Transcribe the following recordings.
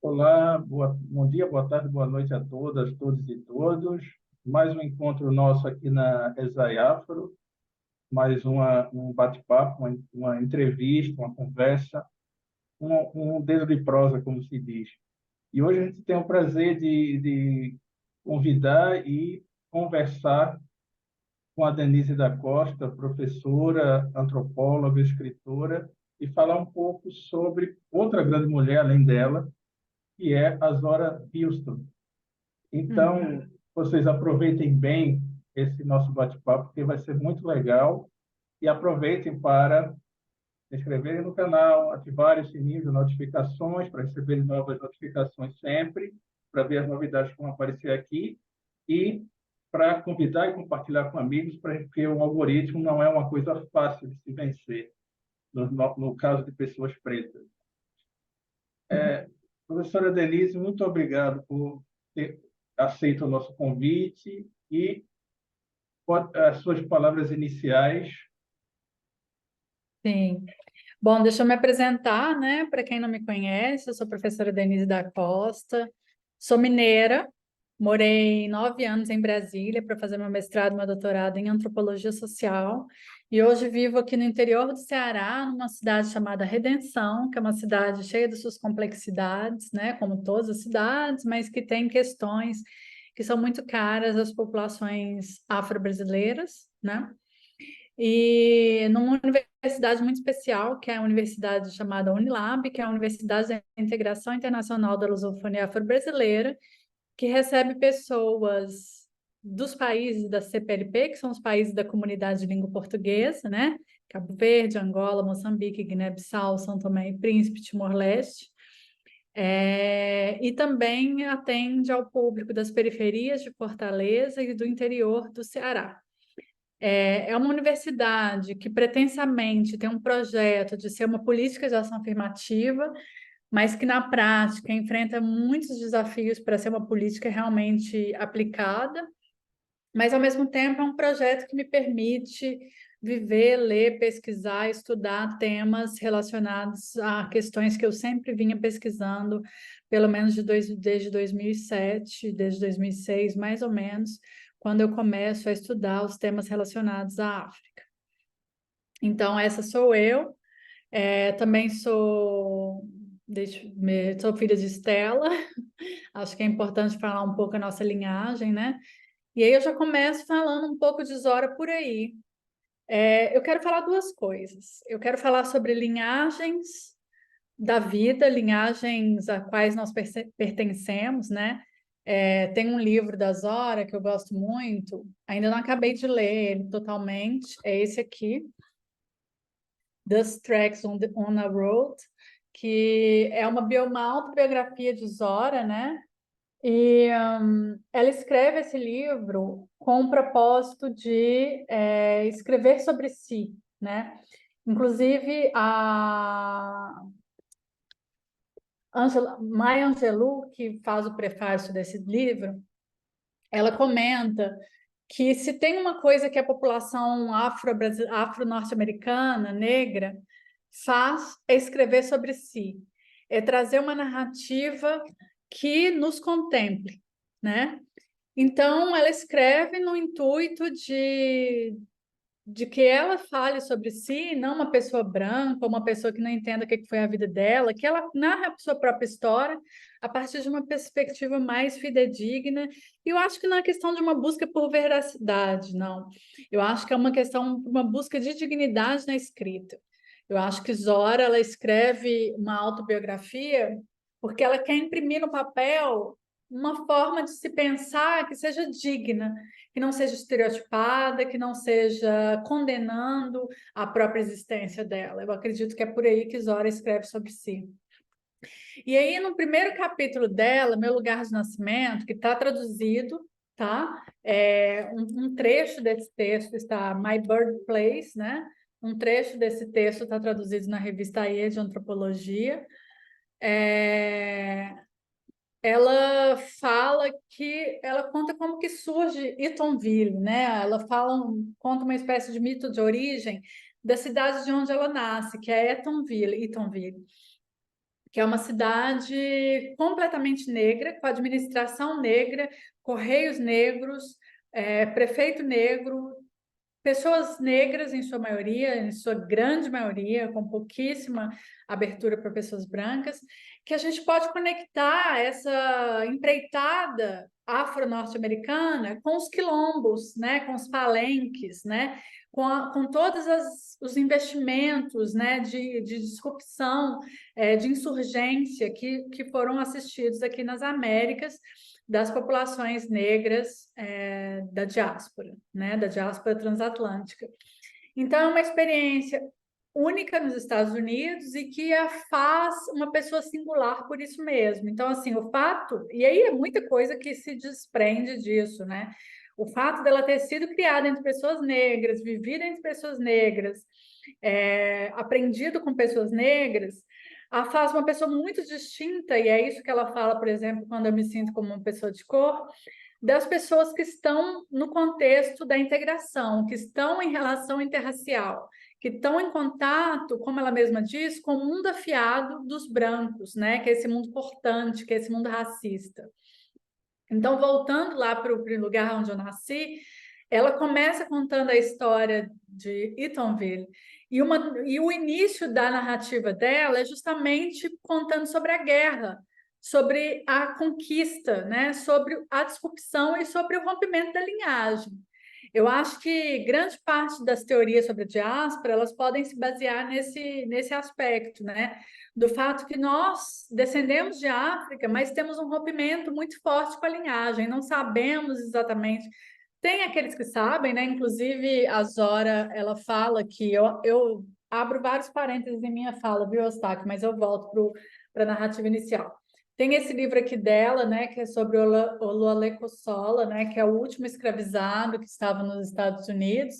Olá, bom dia, boa tarde, boa noite a todas, todos e todos. Mais um encontro nosso aqui na Esai Afro, mais um bate-papo, uma entrevista, uma conversa, um dedo de prosa, como se diz. E hoje a gente tem o prazer de convidar e conversar com a Denise da Costa, professora, antropóloga, escritora, e falar um pouco sobre outra grande mulher, além dela, que é a Zora Houston. Uhum. Então, vocês aproveitem bem esse nosso bate-papo, porque vai ser muito legal. E aproveitem para se inscreverem no canal, ativarem o sininho de notificações para receberem novas notificações sempre, para ver as novidades que vão aparecer aqui e para convidar e compartilhar com amigos, porque o algoritmo não é uma coisa fácil de se vencer, no caso de pessoas pretas. Professora Denise, muito obrigado por ter aceito o nosso convite e as suas palavras iniciais. Sim. Bom, deixa eu me apresentar, né? Para quem não me conhece, eu sou a professora Denise da Costa, sou mineira, morei 9 anos em Brasília para fazer meu mestrado e meu doutorado em antropologia social, e hoje vivo aqui no interior do Ceará, numa cidade chamada Redenção, que é uma cidade cheia de suas complexidades, né? Como todas as cidades, mas que tem questões que são muito caras às populações afro-brasileiras, né? E numa universidade muito especial, que é a universidade chamada Unilab, que é a Universidade da Integração Internacional da Lusofonia Afro-Brasileira, que recebe pessoas dos países da CPLP, que são os países da comunidade de língua portuguesa, né? Cabo Verde, Angola, Moçambique, Guiné-Bissau, São Tomé e Príncipe, Timor-Leste. E também atende ao público das periferias de Fortaleza e do interior do Ceará. É uma universidade que pretensamente tem um projeto de ser uma política de ação afirmativa, mas que na prática enfrenta muitos desafios para ser uma política realmente aplicada, mas ao mesmo tempo é um projeto que me permite viver, ler, pesquisar, estudar temas relacionados a questões que eu sempre vinha pesquisando, pelo menos desde 2007, desde 2006, mais ou menos, quando eu começo a estudar os temas relacionados à África. Então, essa sou eu. Também sou filha de Estela. Acho que é importante falar um pouco a nossa linhagem, né? E aí eu já começo falando um pouco de Zora por aí. Eu quero falar duas coisas. Eu quero falar sobre linhagens da vida, linhagens a quais nós pertencemos, né? Tem um livro da Zora que eu gosto muito, ainda não acabei de ler ele totalmente, é esse aqui, Dust Tracks on a Road, que é uma autobiografia de Zora, né? E ela escreve esse livro com o propósito de escrever sobre si, né? Inclusive, a Maya Angelou, que faz o prefácio desse livro, ela comenta que se tem uma coisa que a população afro-norte-americana, negra, faz é escrever sobre si, é trazer uma narrativa que nos contemple, né? Então, ela escreve no intuito de que ela fale sobre si, não uma pessoa branca, uma pessoa que não entenda o que foi a vida dela, que ela narra a sua própria história a partir de uma perspectiva mais fidedigna. E eu acho que não é questão de uma busca por veracidade, não. Eu acho que é uma questão, uma busca de dignidade na escrita. Eu acho que Zora, ela escreve uma autobiografia porque ela quer imprimir no papel uma forma de se pensar que seja digna, que não seja estereotipada, que não seja condenando a própria existência dela. Eu acredito que é por aí que Zora escreve sobre si. E aí, no primeiro capítulo dela, Meu Lugar de Nascimento, que está traduzido, tá? Um trecho desse texto está My Birthplace, né? Um trecho desse texto está traduzido na revista E de Antropologia. Ela fala que ela conta como que surge Etonville, né? Ela conta uma espécie de mito de origem da cidade de onde ela nasce, que é Etonville. que é uma cidade completamente negra, com administração negra, correios negros, prefeito negro, pessoas negras em sua maioria, em sua grande maioria, com pouquíssima abertura para pessoas brancas, que a gente pode conectar essa empreitada afro-norte-americana com os quilombos, né, com os palenques, né, com todos os investimentos, né, de disrupção, de insurgência que foram assistidos aqui nas Américas das populações negras da diáspora, né, da diáspora transatlântica. Então, é uma experiência única nos Estados Unidos e que a faz uma pessoa singular por isso mesmo. Então, assim, o fato, e aí é muita coisa que se desprende disso, né? O fato dela ter sido criada entre pessoas negras, vivida entre pessoas negras, aprendido com pessoas negras, a faz uma pessoa muito distinta, e é isso que ela fala, por exemplo, quando eu me sinto como uma pessoa de cor, das pessoas que estão no contexto da integração, que estão em relação interracial, que estão em contato, como ela mesma diz, com o mundo afiado dos brancos, né? Que é esse mundo portante, que é esse mundo racista. Então, voltando lá para o lugar onde eu nasci, ela começa contando a história de Eatonville, e o início da narrativa dela é justamente contando sobre a guerra, sobre a conquista, né? Sobre a disrupção e sobre o rompimento da linhagem. Eu acho que grande parte das teorias sobre a diáspora, elas podem se basear nesse aspecto, né? Do fato que nós descendemos de África, mas temos um rompimento muito forte com a linhagem, não sabemos exatamente. Tem aqueles que sabem, né? Inclusive, a Zora, ela fala que eu abro vários parênteses em minha fala, viu, Eustáquio? Mas eu volto para a narrativa inicial. Tem esse livro aqui dela, né, que é sobre o Olalekosola, né, que é o último escravizado que estava nos Estados Unidos,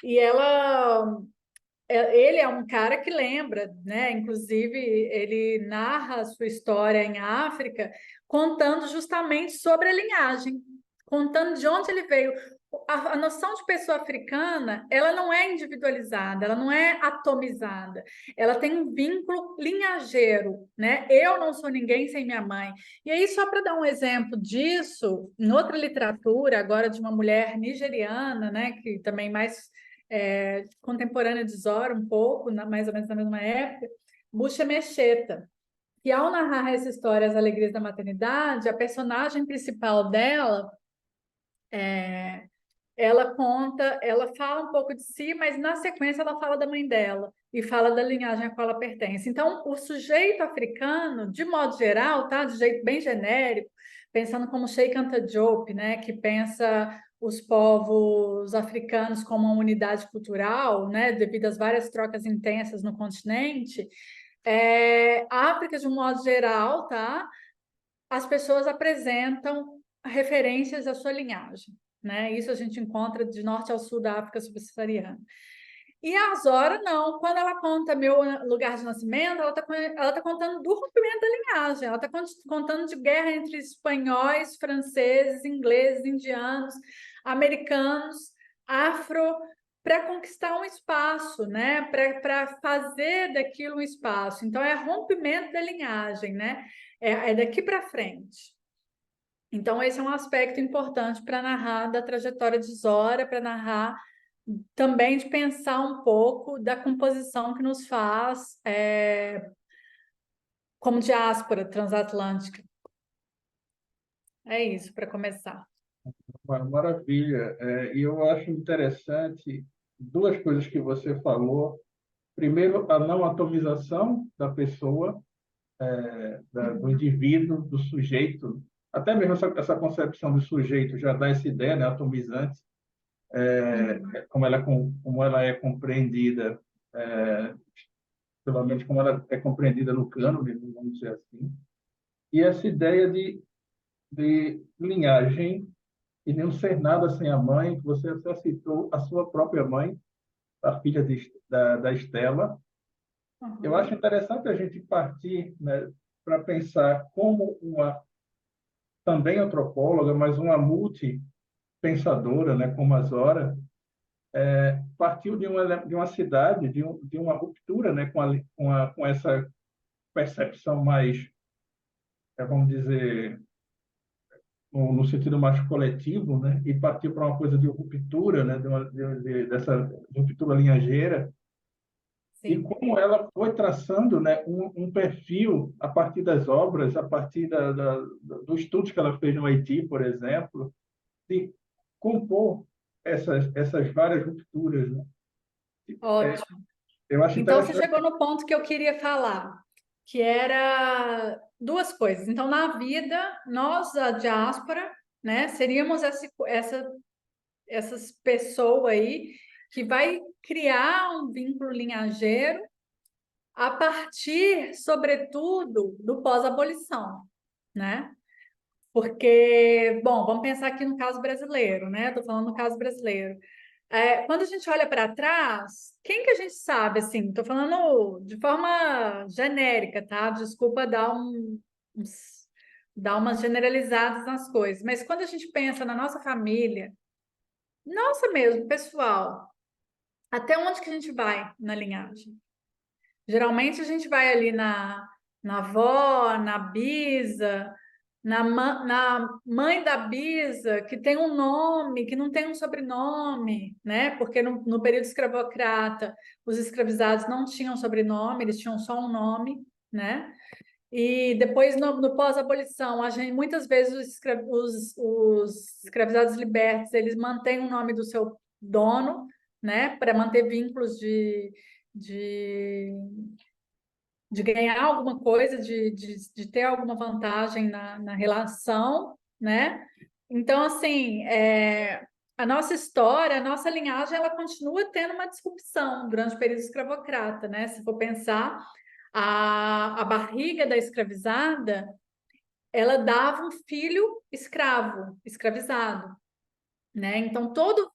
e ele é um cara que lembra, né? Inclusive, ele narra a sua história em África, contando justamente sobre a linhagem, contando de onde ele veio. A noção de pessoa africana, ela não é individualizada, ela não é atomizada, ela tem um vínculo linhageiro, né? Eu não sou ninguém sem minha mãe. E aí, só para dar um exemplo disso, em outra literatura, agora de uma mulher nigeriana, né, que também mais contemporânea de Zora, um pouco, mais ou menos na mesma época, Bucha Mecheta. E ao narrar essa história, As Alegrias da Maternidade, a personagem principal dela, ela conta, ela fala um pouco de si, mas na sequência ela fala da mãe dela e fala da linhagem a qual ela pertence. Então, o sujeito africano, de modo geral, tá, de jeito bem genérico, pensando como Sheikh Anta Diop, né, que pensa os povos africanos como uma unidade cultural, né, devido às várias trocas intensas no continente, a África, de um modo geral, tá, as pessoas apresentam referências à sua linhagem, né? Isso a gente encontra de norte ao sul da África subsaariana. E a Zora, não. Quando ela conta meu lugar de nascimento, ela tá contando do rompimento da linhagem. Ela está contando de guerra entre espanhóis, franceses, ingleses, indianos, americanos, afro, para conquistar um espaço, né? Para fazer daquilo um espaço. Então, é rompimento da linhagem, né? É daqui para frente. Então, esse é um aspecto importante para narrar da trajetória de Zora, para narrar também de pensar um pouco da composição que nos faz como diáspora transatlântica. É isso, para começar. Maravilha. E eu acho interessante duas coisas que você falou. Primeiro, a não atomização da pessoa, do indivíduo, do sujeito. Até mesmo essa concepção do sujeito já dá essa ideia, né, atomizante, como ela é compreendida, pelo menos como ela é compreendida no cânone, vamos dizer assim. E essa ideia de linhagem e não ser nada sem a mãe, que você até citou a sua própria mãe, a filha da Estela. Eu acho interessante a gente partir, né, para pensar como também antropóloga, mas uma multipensadora, né, como a Zora, partiu de uma cidade, de uma ruptura, né, com essa percepção mais, vamos dizer, no sentido mais coletivo, né? E partiu para uma coisa de ruptura, né? Dessa ruptura linhageira, e Sim. como ela foi traçando, né, um perfil a partir das obras, a partir dos estudos que ela fez no Haiti, por exemplo, de compor essas várias rupturas, né? É, Ótimo. eu acho Então, você interessante. chegou no ponto que eu queria falar, que era duas coisas. Então, na vida, nós, a diáspora, né, seríamos essas pessoas aí que vai criar um vínculo linhageiro a partir, sobretudo, do pós-abolição, né? Porque, bom, vamos pensar aqui no caso brasileiro, né? Estou falando no caso brasileiro. Quando a gente olha para trás, quem que a gente sabe, assim, estou falando de forma genérica, tá? Desculpa dar umas generalizadas nas coisas, mas quando a gente pensa na nossa família, nossa mesmo, pessoal, até onde que a gente vai na linhagem? Geralmente a gente vai ali na avó, na bisa, na mãe da bisa, que tem um nome, que não tem um sobrenome, né? Porque no período escravocrata, os escravizados não tinham sobrenome, eles tinham só um nome, né? E depois, no pós-abolição, a gente, muitas vezes os escravizados libertos, eles mantêm o nome do seu dono, né? Para manter vínculos de de ganhar alguma coisa, de ter alguma vantagem na relação, né? Então, assim, a nossa história, a nossa linhagem, ela continua tendo uma disrupção durante o período escravocrata, né? Se for pensar, a barriga da escravizada, ela dava um filho escravo, escravizado, né? Então, todo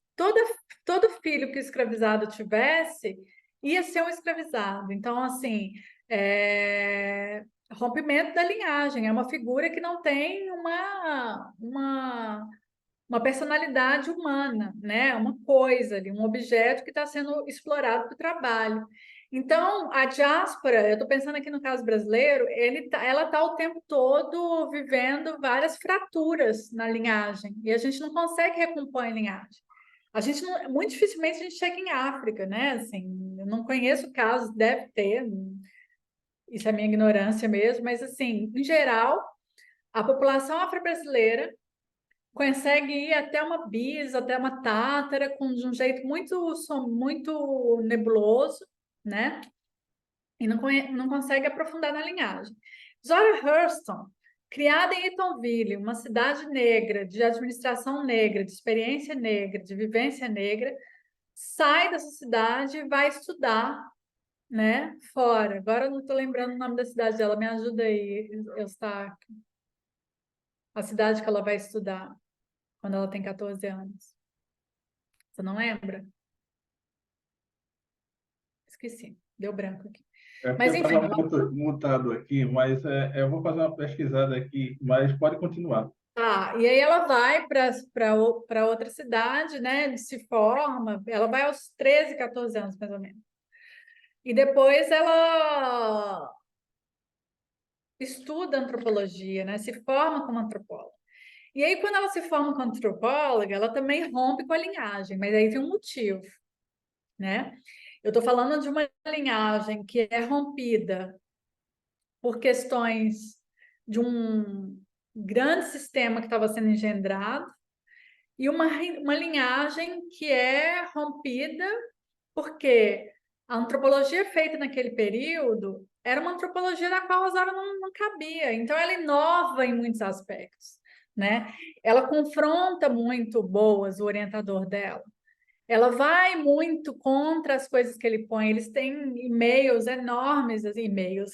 filho que o escravizado tivesse ia ser um escravizado. Então, assim, rompimento da linhagem, é uma figura que não tem uma personalidade humana, né? É uma coisa ali, um objeto que está sendo explorado para o trabalho. Então, a diáspora, eu estou pensando aqui no caso brasileiro, ela está o tempo todo vivendo várias fraturas na linhagem, e a gente não consegue recompor a linhagem. A gente não, muito dificilmente a gente chega em África, né? Assim, eu não conheço casos, deve ter, isso é minha ignorância mesmo, mas assim, em geral, a população afro-brasileira consegue ir até uma bis, até uma tátara, de um jeito muito nebuloso, né? E não consegue aprofundar na linhagem. Zora Hurston, criada em Eatonville, uma cidade negra, de administração negra, de experiência negra, de vivência negra, sai dessa cidade e vai estudar, né, fora. Agora eu não estou lembrando o nome da cidade dela, me ajuda aí, Eustáquio. A cidade que ela vai estudar quando ela tem 14 anos. Você não lembra? Esqueci, deu branco aqui. É porque Mas eu enfim, estava mutado aqui, mas eu vou fazer uma pesquisada aqui, mas pode continuar. tá. E aí ela vai para outra cidade, né? Se forma, ela vai aos 13, 14 anos, mais ou menos. E depois ela estuda antropologia, né? Se forma como antropóloga. E aí, quando ela se forma como antropóloga, ela também rompe com a linhagem, mas aí tem um motivo, né? Eu estou falando de uma linhagem que é rompida por questões de um grande sistema que estava sendo engendrado e uma linhagem que é rompida porque a antropologia feita naquele período era uma antropologia na qual a Zara não cabia. Então, ela inova em muitos aspectos, né? Ela confronta muito Boas, o orientador dela. Ela vai muito contra as coisas que ele põe. Eles têm e-mails enormes, assim, e-mails.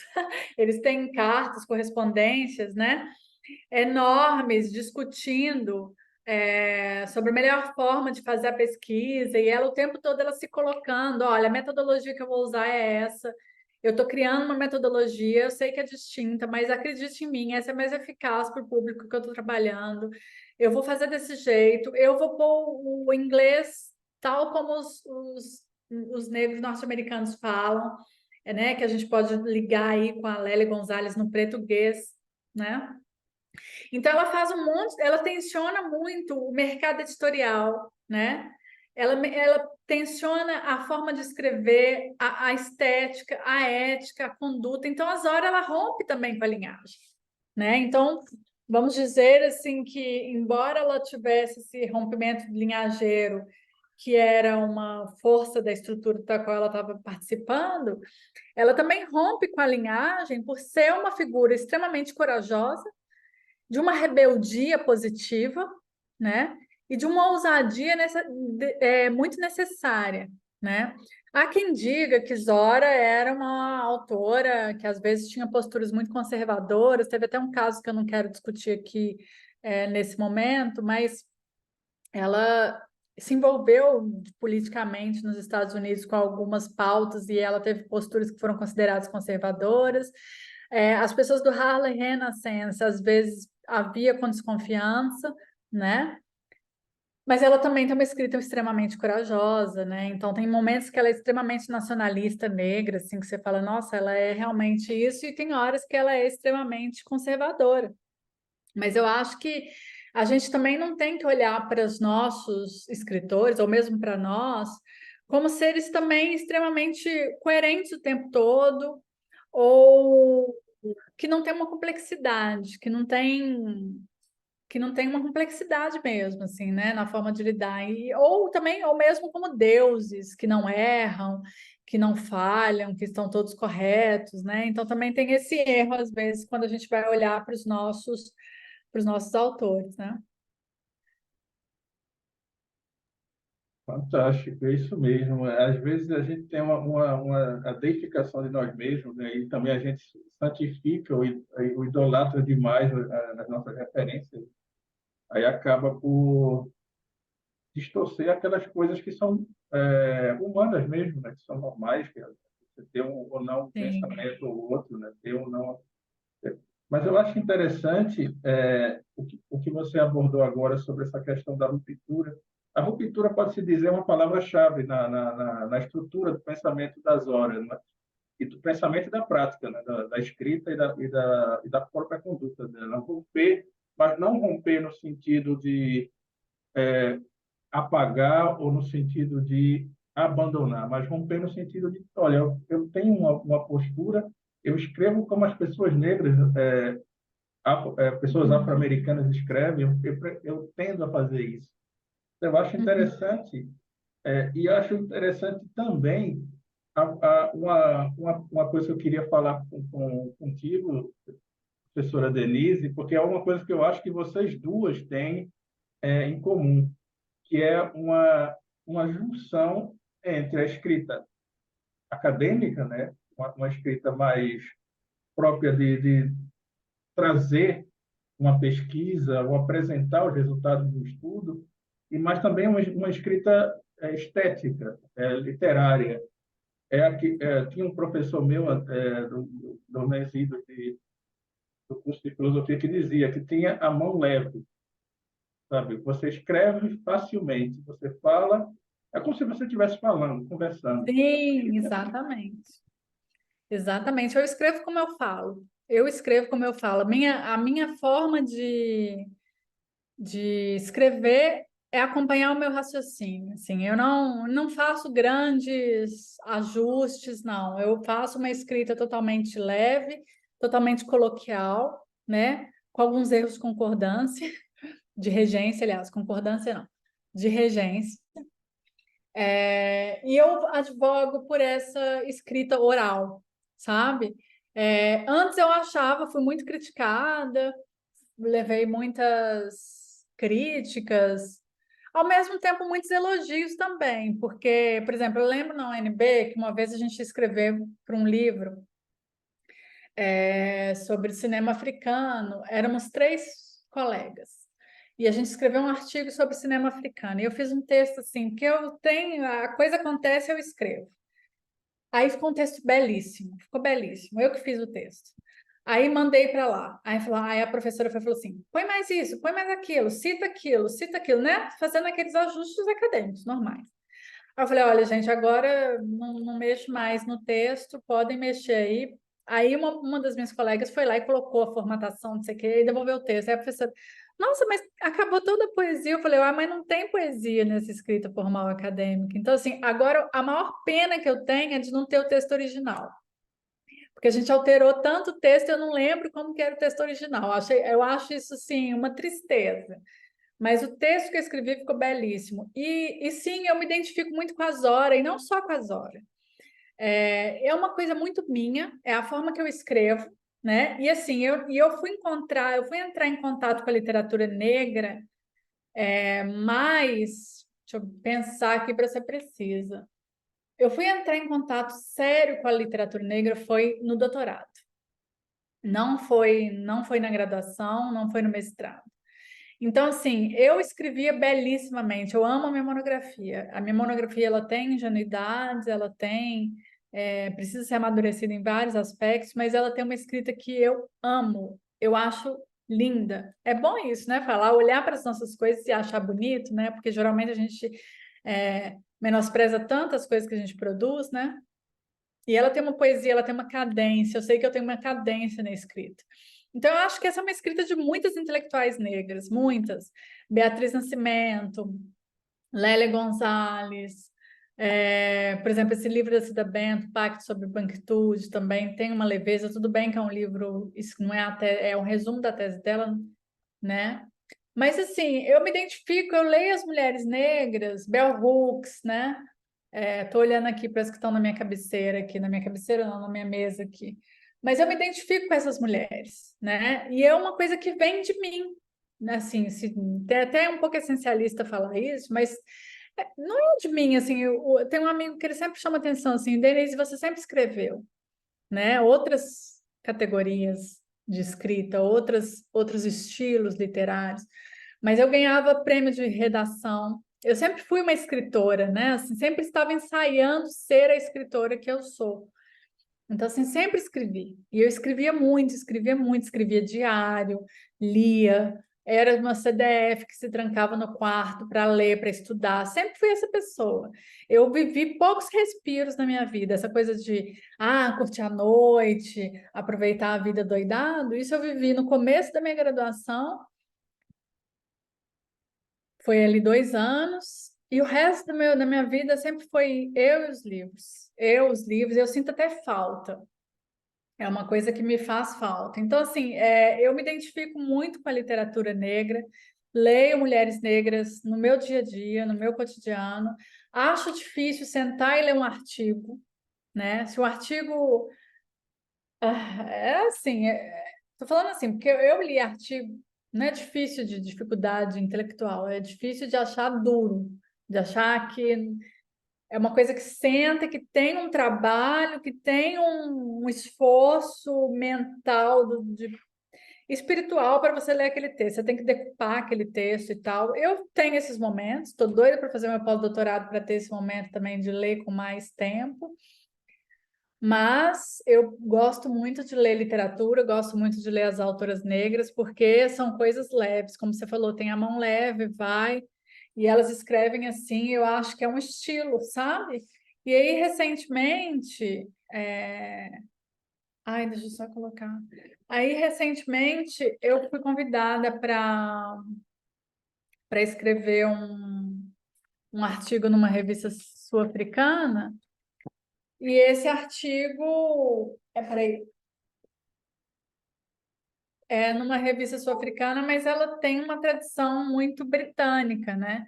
Eles têm cartas, correspondências, né? Enormes discutindo sobre a melhor forma de fazer a pesquisa, e ela o tempo todo ela se colocando, olha, a metodologia que eu vou usar é essa, eu estou criando uma metodologia, eu sei que é distinta, mas acredite em mim, essa é mais eficaz para o público que eu estou trabalhando, eu vou fazer desse jeito, eu vou pôr o inglês tal como os negros norte-americanos falam, né, que a gente pode ligar aí com a Lélia Gonzalez no português, né? Então ela tensiona muito o mercado editorial, né? Ela tensiona a forma de escrever, a estética, a ética, a conduta. Então, às horas, ela rompe também com a linhagem, né? Então, vamos dizer assim que, embora ela tivesse esse rompimento linhageiro, que era uma força da estrutura da qual ela estava participando, ela também rompe com a linhagem por ser uma figura extremamente corajosa, de uma rebeldia positiva, né? E de uma ousadia muito necessária, né? Há quem diga que Zora era uma autora que às vezes tinha posturas muito conservadoras. Teve até um caso que eu não quero discutir aqui nesse momento, mas ela se envolveu politicamente nos Estados Unidos com algumas pautas e ela teve posturas que foram consideradas conservadoras. As pessoas do Harlem Renaissance às vezes havia com desconfiança, né? Mas ela também tem uma escrita extremamente corajosa, né? Então tem momentos que ela é extremamente nacionalista, negra, assim, que você fala, nossa, ela é realmente isso, e tem horas que ela é extremamente conservadora. Mas eu acho que a gente também não tem que olhar para os nossos escritores, ou mesmo para nós, como seres também extremamente coerentes o tempo todo, ou que não tem uma complexidade, que não tem uma complexidade mesmo, assim, né, na forma de lidar, ou também, ou mesmo como deuses que não erram, que não falham, que estão todos corretos, né? Então também tem esse erro às vezes quando a gente vai olhar para os nossos autores, né? Fantástico, é isso mesmo. Às vezes a gente tem uma deificação de nós mesmos, né? E também a gente santifica o idolatra demais nas nossas referências. Aí acaba por distorcer aquelas coisas que são humanas mesmo, né? Que são normais, que é você ter um ou não um Sim. pensamento ou outro, né? Ter ou não. Mas eu acho interessante o que você abordou agora sobre essa questão da ruptura. A ruptura pode-se dizer uma palavra-chave na estrutura do pensamento das horas, né? E do pensamento e da prática, né? Da escrita e da própria conduta dela. Romper, mas não romper no sentido de apagar ou no sentido de abandonar, mas romper no sentido de, olha, eu tenho uma postura, eu escrevo como as pessoas negras, pessoas Uhum. afro-americanas escrevem, eu tendo a fazer isso. Eu acho Uhum. interessante, e acho interessante também uma coisa que eu queria falar contigo, professora Denise, porque é uma coisa que eu acho que vocês duas têm em comum, que é uma junção entre a escrita acadêmica, né, uma escrita mais própria de trazer uma pesquisa ou apresentar os resultados do estudo, mas também uma escrita estética, literária. Tinha um professor meu do Mesido, do curso de filosofia, que dizia que tinha a mão leve, sabe? Você escreve facilmente, você fala, é como se você estivesse falando, conversando. Sim, exatamente. Exatamente. Eu escrevo como eu falo. Eu escrevo como eu falo. A minha forma de escrever é acompanhar o meu raciocínio. Assim, eu não faço grandes ajustes, não. Eu faço uma escrita totalmente leve, totalmente coloquial, né? Com alguns erros de concordância, de regência, aliás, concordância não, de regência. E eu advogo por essa escrita oral, sabe? Antes eu achava, fui muito criticada, levei muitas críticas, ao mesmo tempo muitos elogios também, porque, por exemplo, eu lembro na UNB que uma vez a gente escreveu para um livro sobre cinema africano, éramos 3 colegas. E a gente escreveu um artigo sobre cinema africano. E eu fiz um texto assim, que eu tenho, a coisa acontece, eu escrevo. Aí ficou um texto belíssimo, ficou belíssimo. Eu que fiz o texto. Aí mandei para lá. Aí a professora falou assim: põe mais isso, põe mais aquilo, cita aquilo, né? Fazendo aqueles ajustes acadêmicos normais. Aí eu falei, olha, gente, agora não mexo mais no texto, podem mexer aí. Aí uma das minhas colegas foi lá e colocou a formatação, não sei o quê, e devolveu o texto. Aí a professora, nossa, mas acabou toda a poesia. Eu falei, mas não tem poesia nessa escrita formal acadêmica. Então, assim, agora a maior pena que eu tenho é de não ter o texto original. Porque a gente alterou tanto o texto, eu não lembro como que era o texto original. Eu acho isso, assim, uma tristeza. Mas o texto que eu escrevi ficou belíssimo. E sim, eu me identifico muito com a Zora, e não só com a Zora. É uma coisa muito minha, é a forma que eu escrevo, né? E assim, eu fui entrar em contato com a literatura negra, mas, deixa eu pensar aqui para ser precisa. Eu fui entrar em contato sério com a literatura negra foi no doutorado. Não foi na graduação, não foi no mestrado. Então, assim, eu escrevia belíssimamente. Eu amo a minha monografia. A minha monografia ela tem ingenuidades, ela tem precisa ser amadurecida em vários aspectos, mas ela tem uma escrita que eu amo. Eu acho linda. É bom isso, né? Falar, olhar para as nossas coisas e achar bonito, né? Porque geralmente a gente menospreza tantas coisas que a gente produz, né? E ela tem uma poesia, ela tem uma cadência. Eu sei que eu tenho uma cadência na escrita. Então, eu acho que essa é uma escrita de muitas intelectuais negras, muitas. Beatriz Nascimento, Lélia Gonzalez, por exemplo, esse livro da Cida Bento, Pacto sobre Branquitude, também tem uma leveza. Tudo bem que é um livro, isso não é é um resumo da tese dela, né? Mas assim, eu me identifico, eu leio as mulheres negras, Bell Hooks, né? Estou olhando aqui para as que estão na minha cabeceira aqui, na minha cabeceira não, na minha mesa aqui. Mas eu me identifico com essas mulheres, né? E é uma coisa que vem de mim, né? Assim, até um pouco essencialista falar isso, mas não é de mim, assim, eu tenho um amigo que ele sempre chama atenção, assim, Denise, você sempre escreveu, né? Outras categorias de escrita, outros estilos literários, mas eu ganhava prêmio de redação. Eu sempre fui uma escritora, né? Assim, sempre estava ensaiando ser a escritora que eu sou. Então, assim, sempre escrevi. E eu escrevia muito, escrevia diário, lia, era uma CDF que se trancava no quarto para ler, para estudar. Sempre fui essa pessoa. Eu vivi poucos respiros na minha vida, essa coisa de curtir a noite, aproveitar a vida doidado. Isso eu vivi no começo da minha graduação, foi ali 2 anos, e o resto da minha vida sempre foi eu e os livros. Eu, os livros, eu sinto até falta. É uma coisa que me faz falta. Então, assim, eu me identifico muito com a literatura negra, leio mulheres negras no meu dia a dia, no meu cotidiano. Acho difícil sentar e ler um artigo, né? Se o artigo é assim, tô falando assim, porque eu li artigo, não é difícil de dificuldade intelectual, é difícil de achar duro, de achar que é uma coisa que senta, que tem um trabalho, que tem um esforço mental, espiritual para você ler aquele texto. Você tem que decupar aquele texto e tal. Eu tenho esses momentos, estou doida para fazer meu pós-doutorado para ter esse momento também de ler com mais tempo. Mas eu gosto muito de ler literatura, gosto muito de ler as autoras negras, porque são coisas leves, como você falou, tem a mão leve, vai, e elas escrevem assim, eu acho que é um estilo, sabe? E aí, recentemente, ai, deixa eu só colocar. Aí, recentemente, eu fui convidada para escrever um artigo numa revista sul-africana, e esse artigo, peraí, numa revista sul-africana, mas ela tem uma tradição muito britânica, né?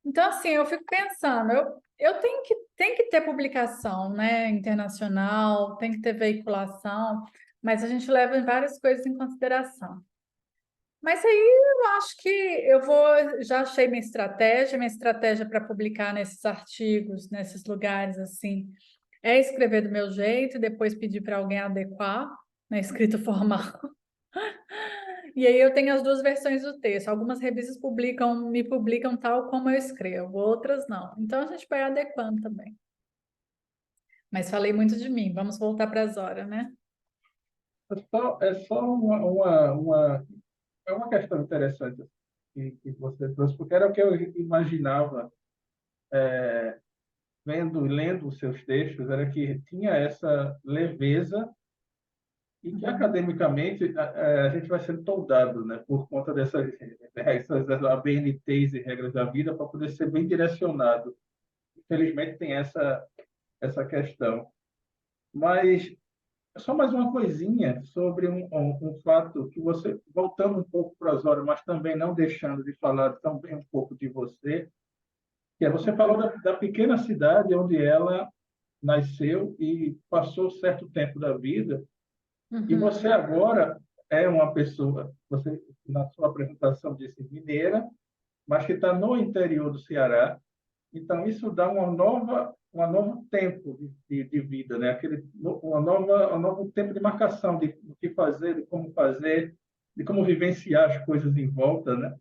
Então, assim, eu fico pensando, eu tenho que ter publicação, né, internacional, tem que ter veiculação, mas a gente leva várias coisas em consideração. Mas aí eu acho que já achei minha estratégia para publicar nesses artigos, nesses lugares, assim, é escrever do meu jeito, depois pedir para alguém adequar na escrita formal. E aí eu tenho as duas versões do texto. Algumas revistas me publicam tal como eu escrevo, outras não. Então a gente vai adequando também. Mas falei muito de mim, vamos voltar para as horas, né? É só é uma questão interessante que você trouxe, porque era o que eu imaginava vendo e lendo os seus textos era que tinha essa leveza e que academicamente a gente vai sendo toldado, né, por conta dessas ABNTs e regras da vida para poder ser bem direcionado. Infelizmente tem essa questão. Mas só mais uma coisinha sobre um fato que você, voltando um pouco para as horas, mas também não deixando de falar também um pouco de você, que é você falou da pequena cidade onde ela nasceu e passou certo tempo da vida, e você Uhum. agora é uma pessoa, você na sua apresentação disse mineira, mas que está no interior do Ceará. Então isso dá uma novo tempo de vida, né? Um novo tempo de marcação de o que fazer, de como vivenciar as coisas em volta, né?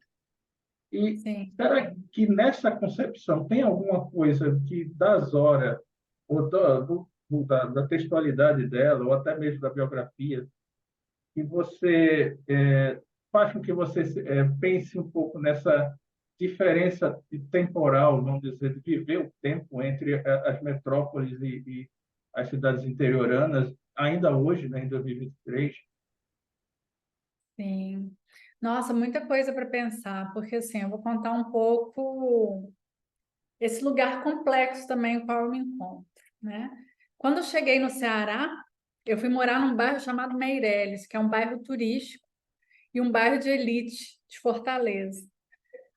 E Sim. será que nessa concepção tem alguma coisa que das horas ou da textualidade dela ou até mesmo da biografia que você faz com que você pense um pouco nessa diferença temporal, vamos dizer, de viver o tempo entre as metrópoles e as cidades interioranas, ainda hoje, né, em 2023? Sim. Nossa, muita coisa para pensar, porque assim, eu vou contar um pouco esse lugar complexo também o qual eu me encontro, né? Quando eu cheguei no Ceará, eu fui morar num bairro chamado Meireles, que é um bairro turístico e um bairro de elite de Fortaleza.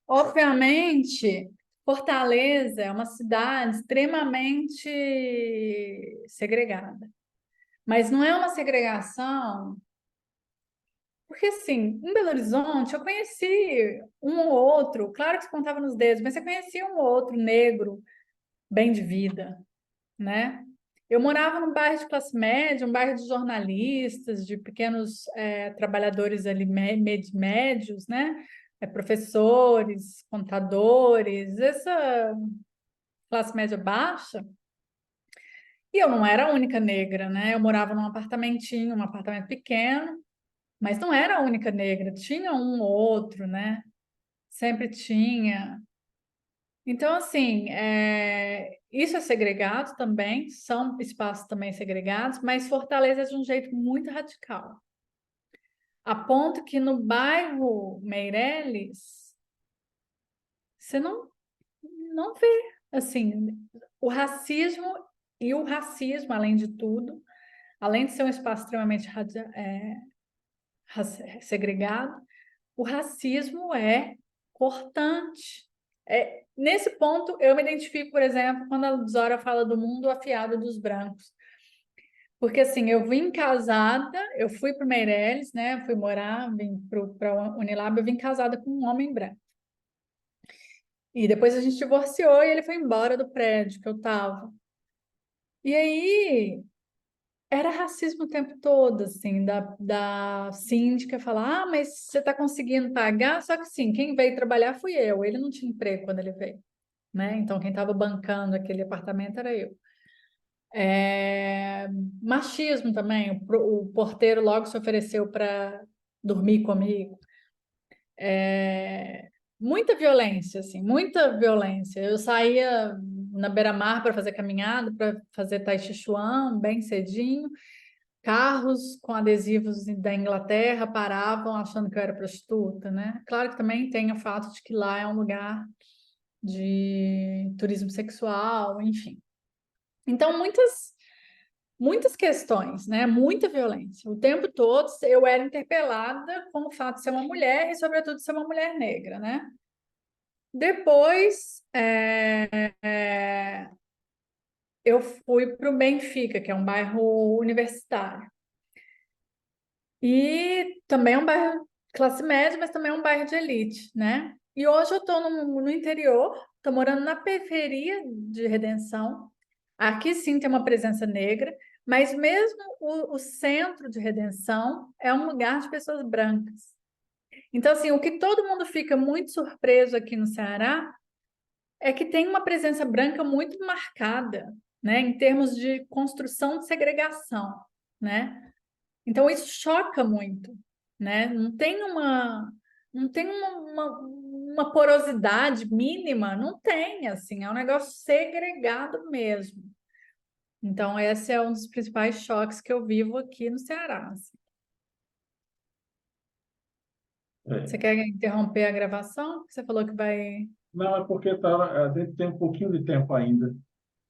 Obviamente, Fortaleza é uma cidade extremamente segregada, mas não é uma segregação. Porque, assim, em Belo Horizonte, eu conheci um ou outro, claro que se contava nos dedos, mas eu conheci um ou outro negro bem de vida, né? Eu morava num bairro de classe média, um bairro de jornalistas, de pequenos trabalhadores ali médios, né? Professores, contadores, essa classe média baixa. E eu não era a única negra, né? Eu morava num apartamentinho, um apartamento pequeno, mas não era a única negra, tinha um ou outro, né? Sempre tinha. Então, assim, isso é segregado também, são espaços também segregados, mas Fortaleza é de um jeito muito radical. A ponto que no bairro Meireles, você não vê, assim, o racismo e o racismo, além de tudo, além de ser um espaço extremamente segregado, o racismo é cortante. Nesse ponto, eu me identifico, por exemplo, quando a Zora fala do mundo afiado dos brancos. Porque, assim, eu vim casada, eu fui para o Meireles, né? Fui morar, vim para a Unilab, eu vim casada com um homem branco. E depois a gente divorciou e ele foi embora do prédio que eu estava. E aí, era racismo o tempo todo, assim, da síndica falar, mas você está conseguindo pagar? Só que sim, quem veio trabalhar fui eu. Ele não tinha emprego quando ele veio, né? Então quem estava bancando aquele apartamento era eu. É, Machismo também, o porteiro logo se ofereceu para dormir comigo. Muita violência, assim, muita violência. Eu saía na beira-mar para fazer caminhada, para fazer Tai Chi Chuan, bem cedinho. Carros com adesivos da Inglaterra paravam achando que eu era prostituta, né? Claro que também tem o fato de que lá é um lugar de turismo sexual, enfim. Então, muitas questões, né? Muita violência. O tempo todo eu era interpelada com o fato de ser uma mulher e, sobretudo, ser uma mulher negra, né? Depois, eu fui para o Benfica, que é um bairro universitário. E também é um bairro classe média, mas também é um bairro de elite, né? E hoje eu estou no interior, estou morando na periferia de Redenção. Aqui sim tem uma presença negra, mas mesmo o centro de Redenção é um lugar de pessoas brancas. Então, assim, o que todo mundo fica muito surpreso aqui no Ceará é que tem uma presença branca muito marcada, né, em termos de construção de segregação, né? Então isso choca muito, né? Não tem não tem uma porosidade mínima, não tem, assim, é um negócio segregado mesmo. Então, esse é um dos principais choques que eu vivo aqui no Ceará, assim. Você É. quer interromper a gravação? Você falou que vai. Não, é porque a gente tem um pouquinho de tempo ainda.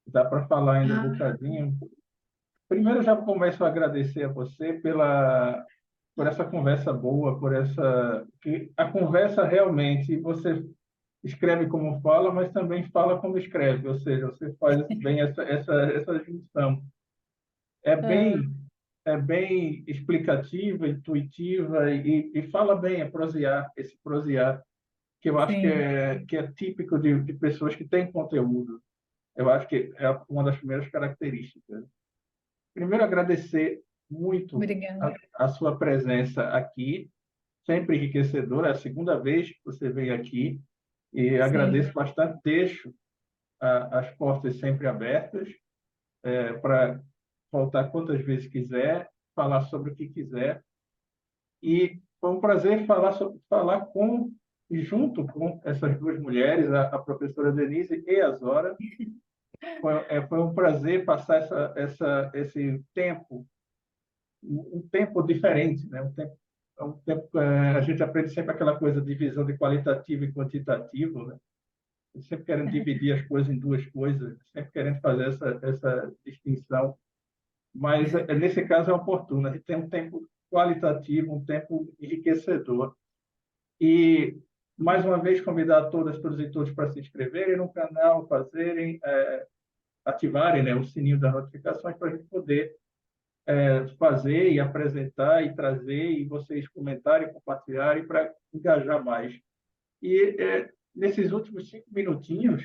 Dá para falar ainda um Ah, bocadinho. Primeiro, eu já começo a agradecer a você por essa conversa boa, por essa que a conversa realmente você escreve como fala, mas também fala como escreve, ou seja, você faz bem essa junção. É ah, bem é bem explicativa, intuitiva e fala bem, é prosear, esse prosear que eu acho sim, que é típico de pessoas que têm conteúdo. Eu acho que é uma das primeiras características. Primeiro, agradecer muito obrigada. a sua presença aqui, sempre enriquecedora. É a segunda vez que você veio aqui e Sim, agradeço bastante. Deixo as portas sempre abertas para voltar quantas vezes quiser, falar sobre o que quiser. E foi um prazer falar com e junto com essas duas mulheres, a professora Denise e a Zora. Foi um prazer passar esse tempo, um tempo diferente, né? Um tempo a gente aprende sempre aquela coisa de visão de qualitativo e quantitativo, né? Sempre querendo dividir as coisas em duas coisas, sempre querendo fazer essa distinção, mas nesse caso é oportuno. A gente tem um tempo qualitativo, um tempo enriquecedor. E, mais uma vez, convidar todas e todos para se inscreverem no canal, ativarem, né, o sininho das notificações para a gente poder fazer e apresentar e trazer e vocês comentarem, compartilharem para engajar mais. E nesses últimos 5 minutinhos,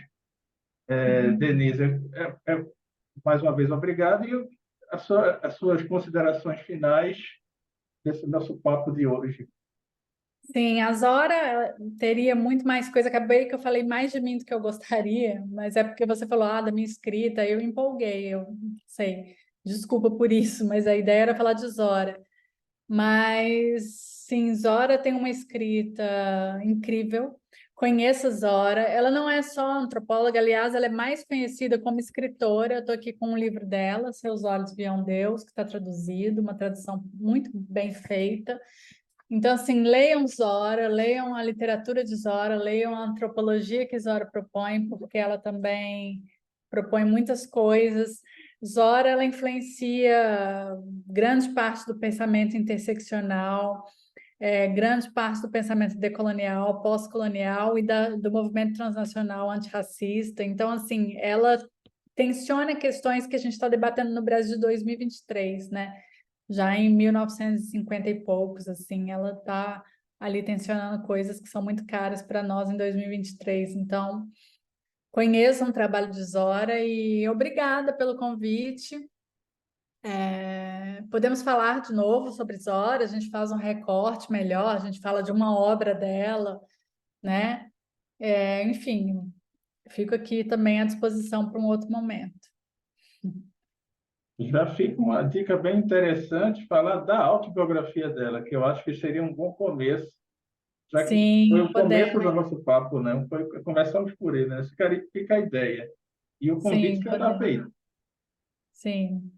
uhum. Denise, mais uma vez obrigado e as suas considerações finais desse nosso papo de hoje. Sim, a Zora ela teria muito mais coisa. Acabei que eu falei mais de mim do que eu gostaria, mas é porque você falou, da minha escrita, eu empolguei, eu sei. Desculpa por isso, mas a ideia era falar de Zora. Mas sim, Zora tem uma escrita incrível. Conheço Zora. Ela não é só antropóloga, aliás, ela é mais conhecida como escritora. Eu estou aqui com um livro dela, Seus Olhos Viam Deus, que está traduzido, uma tradução muito bem feita. Então, assim, leiam Zora, leiam a literatura de Zora, leiam a antropologia que Zora propõe, porque ela também propõe muitas coisas. Zora, ela influencia grande parte do pensamento interseccional, grande parte do pensamento decolonial, pós-colonial e do movimento transnacional antirracista. Então, assim, ela tensiona questões que a gente está debatendo no Brasil de 2023, né? Já em 1950 e poucos, assim, ela está ali tensionando coisas que são muito caras para nós em 2023. Então, conheçam o trabalho de Zora e obrigada pelo convite. Podemos falar de novo sobre Zora, a gente faz um recorte melhor, a gente fala de uma obra dela, né? Enfim, fico aqui também à disposição para um outro momento. Já fica uma dica bem interessante falar da autobiografia dela, que eu acho que seria um bom começo, já que foi Sim, o começo do podemos. nosso papo, né? Conversamos por ele, né? Fica a ideia. E o convite Sim, já está podemos. feito. Sim.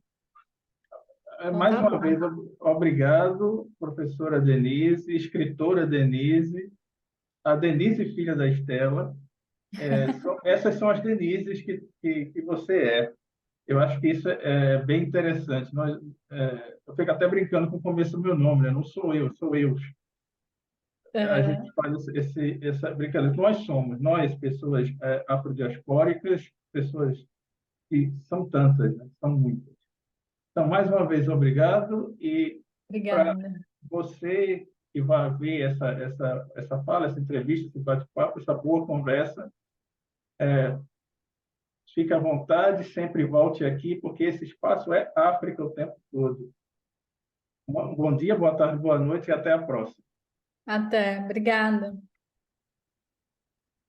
Então Mais tá uma vez, bom. obrigado, professora Denise, escritora Denise, a Denise, filha da Estela. Essas são as Denises que você é. Eu acho que isso é bem interessante. Eu fico até brincando com o começo do meu nome, né? Não sou eu, sou eu. A gente Aham. faz essa brincadeira. Nós, pessoas afrodiaspóricas, pessoas que são tantas, né? São muitas. Então, mais uma vez, obrigado. E para Obrigada. você que vai ver essa fala, essa entrevista, esse bate-papo, essa boa conversa, fique à vontade, sempre volte aqui, porque esse espaço é África o tempo todo. Um bom dia, boa tarde, boa noite e até a próxima. Até. Obrigada.